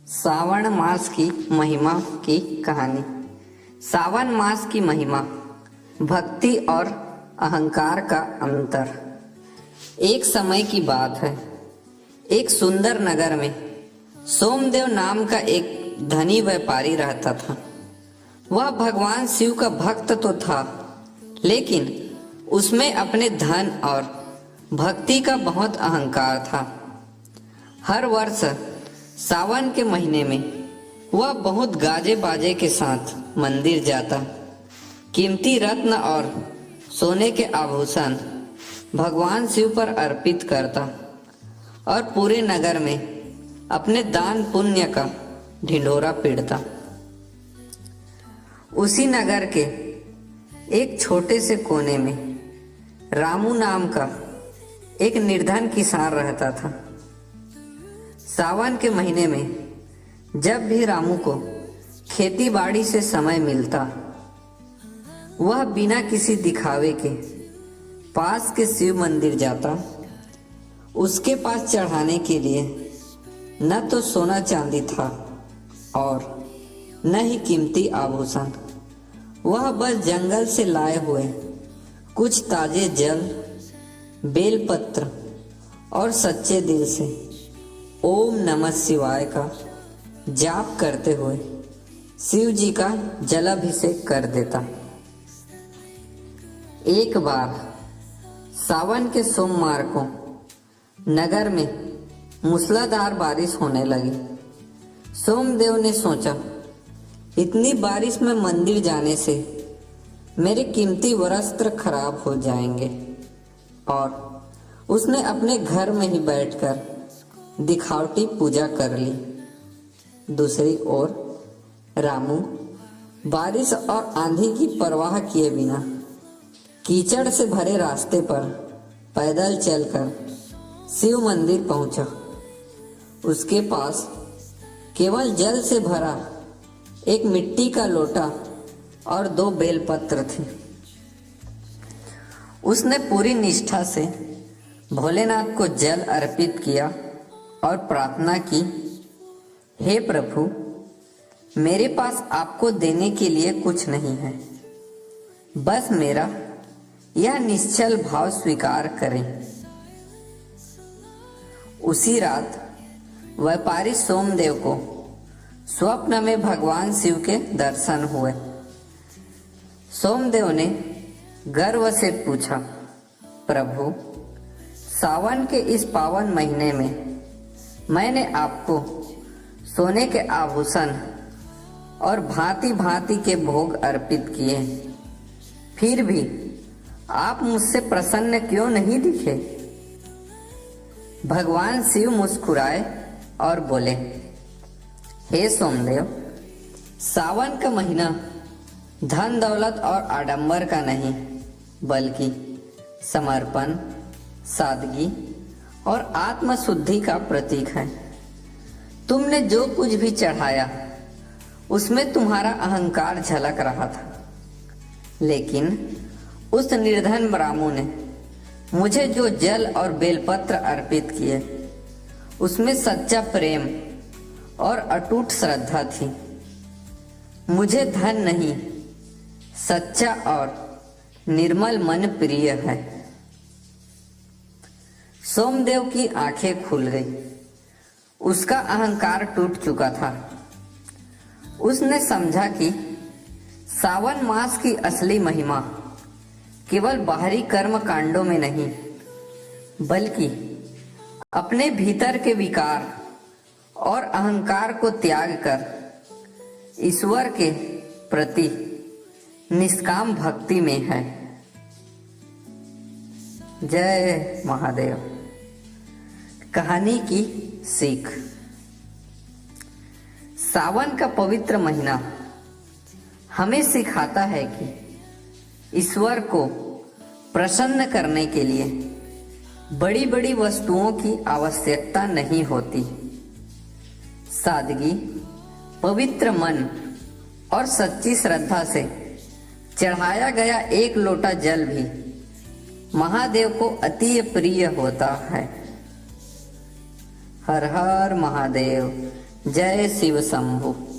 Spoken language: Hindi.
सावन मास की महिमा की कहानी। सावन मास की महिमा, भक्ति और अहंकार का अंतर। एक समय की बात है, एक सुंदर नगर में सोमदेव नाम का एक धनी व्यापारी रहता था। वह भगवान शिव का भक्त तो था, लेकिन उसमें अपने धन और भक्ति का बहुत अहंकार था। हर वर्ष सावन के महीने में वह बहुत गाजे बाजे के साथ मंदिर जाता, कीमती रत्न और सोने के आभूषण भगवान शिव पर अर्पित करता और पूरे नगर में अपने दान पुण्य का ढिंढोरा पीटता। उसी नगर के एक छोटे से कोने में रामू नाम का एक निर्धन किसान रहता था। सावन के महीने में जब भी रामू को खेती बाड़ी से समय मिलता, वह बिना किसी दिखावे के पास के शिव मंदिर जाता। उसके पास चढ़ाने के लिए न तो सोना चांदी था और न ही कीमती आभूषण। वह बस जंगल से लाए हुए कुछ ताजे जल, बेलपत्र और सच्चे दिल से ओम नमः शिवाय का जाप करते हुए शिव जी का जलाभिषेक कर देता। एक बार सावन के सोमवार को नगर में मूसलाधार बारिश होने लगी। सोमदेव ने सोचा, इतनी बारिश में मंदिर जाने से मेरे कीमती वस्त्र खराब हो जाएंगे, और उसने अपने घर में ही बैठकर दिखावटी पूजा कर ली। दूसरी ओर रामू बारिश और आंधी की परवाह किए बिना कीचड़ से भरे रास्ते पर पैदल चलकर शिव मंदिर पहुंचा। उसके पास केवल जल से भरा एक मिट्टी का लोटा और 2 बेलपत्र थे। उसने पूरी निष्ठा से भोलेनाथ को जल अर्पित किया और प्रार्थना की, हे प्रभु, मेरे पास आपको देने के लिए कुछ नहीं है, बस मेरा यह निश्चल भाव स्वीकार करें। उसी रात व्यापारी सोमदेव को स्वप्न में भगवान शिव के दर्शन हुए। सोमदेव ने गर्व से पूछा, प्रभु, सावन के इस पावन महीने में मैंने आपको सोने के आभूषण और भांति भांति के भोग अर्पित किए, फिर भी आप मुझसे प्रसन्न क्यों नहीं दिखे? भगवान शिव मुस्कुराए और बोले, हे सोमदेव, सावन का महीना धन दौलत और आडंबर का नहीं, बल्कि समर्पण, सादगी और आत्मशुद्धि का प्रतीक है। तुमने जो कुछ भी चढ़ाया उसमें तुम्हारा अहंकार झलक रहा था, लेकिन उस निर्धन ब्राह्मण ने मुझे जो जल और बेलपत्र अर्पित किए उसमें सच्चा प्रेम और अटूट श्रद्धा थी। मुझे धन नहीं, सच्चा और निर्मल मन प्रिय है। सोमदेव की आंखें खुल गई। उसका अहंकार टूट चुका था। उसने समझा कि सावन मास की असली महिमा केवल बाहरी कर्म कांडों में नहीं, बल्कि अपने भीतर के विकार और अहंकार को त्याग कर ईश्वर के प्रति निष्काम भक्ति में है। जय महादेव। कहानी की सीख। सावन का पवित्र महीना हमें सिखाता है कि ईश्वर को प्रसन्न करने के लिए बड़ी बड़ी वस्तुओं की आवश्यकता नहीं होती। सादगी, पवित्र मन और सच्ची श्रद्धा से चढ़ाया गया एक लोटा जल भी महादेव को अति प्रिय होता है। हर हर महादेव। जय शिव शंभु।